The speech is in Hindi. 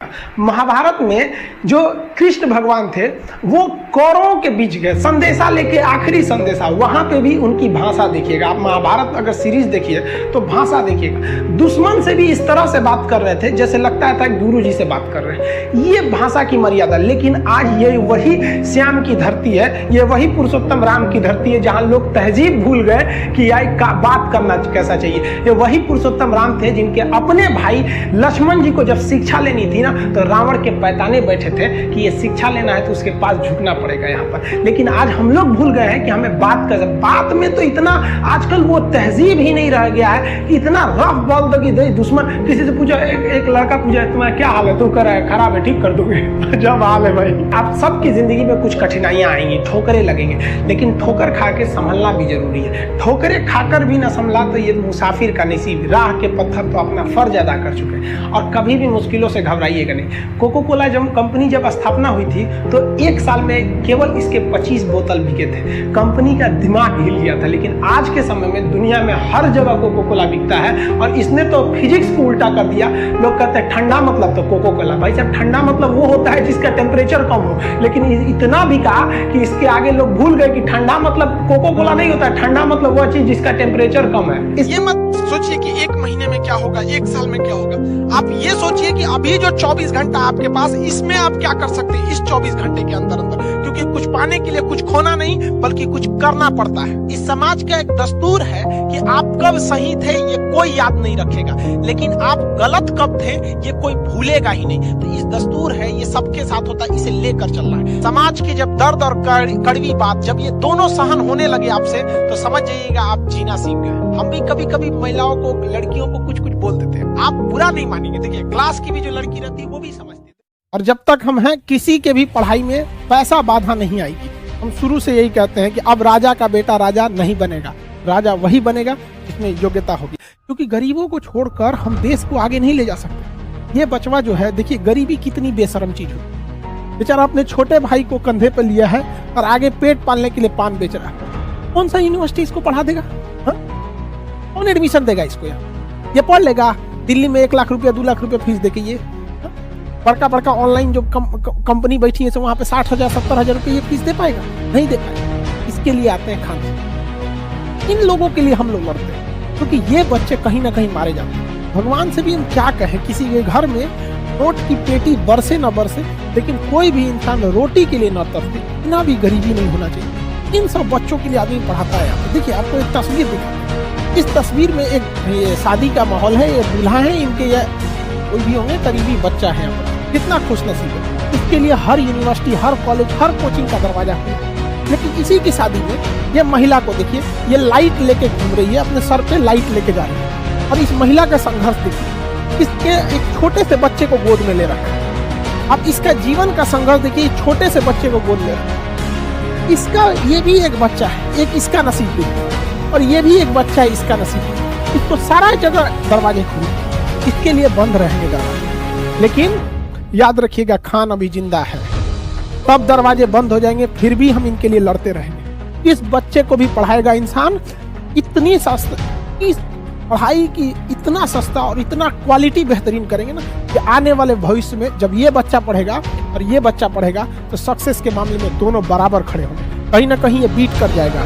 महाभारत में जो कृष्ण भगवान थे वो कौरवों के बीच गए संदेशा लेके, आखिरी संदेशा। वहां पे भी उनकी भाषा देखिएगा, आप महाभारत अगर सीरीज देखिए तो भाषा देखिएगा। दुश्मन से भी इस तरह से बात कर रहे थे जैसे लगता था गुरु जी से बात कर रहे हैं। ये भाषा की मर्यादा। लेकिन आज ये वही श्याम की धरती है, ये वही पुरुषोत्तम राम की धरती है जहां लोग तहजीब भूल गए कि बात करना कैसा चाहिए। ये वही पुरुषोत्तम राम थे जिनके अपने भाई लक्ष्मण जी को जब शिक्षा लेनी थी तो रावण के पैताने बैठे थे कि ये शिक्षा लेना है तो उसके पास झुकना पड़ेगा यहाँ पर। लेकिन आज हम लोग भूल गए हैं कि हमें बात में तो इतना आजकल वो तहजीब ही नहीं रह गया है कि इतना रफ बोल दो कि दुश्मन किसी से पूछा, एक लड़का पूछा तुम्हारा क्या हाल है, तू कर है खराब है, ठीक कर दोगे जब हाल है भाई। आप सबकी जिंदगी में कुछ कठिनाइयां आएंगी, ठोकरें लगेंगे, लेकिन ठोकर खा के संभलना भी जरूरी है। ठोकरें खाकर भी ना संभला तो ये मुसाफिर का नसीब। राह के पत्थर तो अपना फर्ज अदा कर चुके हैं और कभी भी मुश्किलों से घबराइएगा नहीं। कोको कोला कंपनी जब स्थापना हुई थी तो एक साल में केवल इसके 25 बोतल बिके थे। कंपनी का दिमाग हिल गया था। लेकिन आज के समय में दुनिया में हर जगह कोको कोला बिकता है और इसने तो फिजिक्स को उल्टा कर दिया। लोग कहते हैं ठंडा मतलब तो कोको कोला। भाई साहब, ठंडा मतलब वो होता है जिसका टेम्परेचर कम हो। लेकिन इतना बिका कि इसके आगे लोग भूल गए कि ठंडा मतलब कोको कोला नहीं होता, ठंडा मतलब वो चीज जिसका टेम्परेचर कम है। ये मत सोचिए कि एक महीने में क्या होगा, एक साल में क्या होगा। आप ये सोचिए कि अभी जो 24 घंटा आपके पास, इसमें आप क्या कर सकते हैं इस 24 घंटे के अंदर अंदर। क्योंकि कुछ पाने के लिए कुछ खोना नहीं बल्कि कुछ करना पड़ता है। इस समाज का एक दस्तूर है कि आप कब सही थे ये कोई याद नहीं रखेगा, लेकिन आप गलत कब थे ये कोई भूलेगा ही नहीं। तो इस दस्तूर है, ये सबके साथ होता है, इसे लेकर चलना है। समाज की जब दर्द और कड़वी बात जब ये दोनों सहन होने लगे आपसे तो समझ जाइएगा आप जीना सीख गए। हम भी कभी कभी महिलाओं को, लड़कियों को कुछ कुछ बोल देते हैं, आप बुरा नहीं मानेंगे। देखिए क्लास की भी जो लड़की रहती है वो भी समझती है। और जब तक हम हैं किसी के भी पढ़ाई में पैसा बाधा नहीं आएगी। हम शुरू से यही कहते हैं कि अब राजा का बेटा राजा नहीं बनेगा, राजा वही बनेगा जिसमें योग्यता होगी। क्योंकि गरीबों को छोड़कर हम देश को आगे नहीं ले जा सकते। ये बचवा जो है, देखिए गरीबी कितनी बेशरम चीज होती। बेचारा अपने छोटे भाई को कंधे पर लिया है और आगे पेट पालने के लिए पान बेच रहा है। कौन सा यूनिवर्सिटी इसको पढ़ा देगा? कौन एडमिशन देगा इसको? ये पढ़ लेगा दिल्ली में 1 लाख रुपया 2 लाख रुपया फीस देके। ये बड़का बड़का ऑनलाइन जो कंपनी बैठी है वहां पे 60,000 70,000 रुपये ये फीस दे पाएगा? नहीं दे पाएगा। इसके लिए आते हैं खाने। इन लोगों के लिए हम लोग लड़ते हैं क्योंकि ये बच्चे कहीं ना कहीं मारे जाते हैं। भगवान से भी हम क्या कहें, किसी के घर में नोट की पेटी बरसे न बरसे लेकिन कोई भी इंसान रोटी के लिए न तरसे, इतना भी गरीबी नहीं होना चाहिए। इन सब बच्चों के लिए आदमी पढ़ाता है। देखिए आपको एक तस्वीर दिखा, इस तस्वीर में एक शादी का माहौल है, ये दूल्हा है, इनके ये कोई भी होंगे करीबी बच्चा है। कितना खुशनसीब है। इसके लिए हर यूनिवर्सिटी, हर कॉलेज, हर कोचिंग का दरवाजा खुला। लेकिन इसी की शादी में ये महिला को देखिए, ये लाइट लेके घूम रही है, अपने सर पे लाइट लेके जा रही है। और इस महिला का संघर्ष देखिए, इसके एक छोटे से बच्चे को गोद में ले रखा है। अब इसका जीवन का संघर्ष देखिए, छोटे से बच्चे को गोद ले रखा है। इसका ये भी एक बच्चा है, एक इसका नसीब भी है और ये भी एक बच्चा है, इसका नसीब है। इसको सारा जगह दरवाजे खुले, इसके लिए बंद रहेंगे दरवाजे। लेकिन याद रखिएगा खान अभी जिंदा है, तब दरवाजे बंद हो जाएंगे, फिर भी हम इनके लिए लड़ते रहेंगे। इस बच्चे को भी पढ़ाएगा इंसान। इतनी सस्ता, इस पढ़ाई की इतना सस्ता और इतना क्वालिटी बेहतरीन करेंगे ना कि आने वाले भविष्य में जब ये बच्चा पढ़ेगा और ये बच्चा पढ़ेगा तो सक्सेस के मामले में दोनों बराबर खड़े होंगे। कहीं ना कहीं ये बीट कर जाएगा।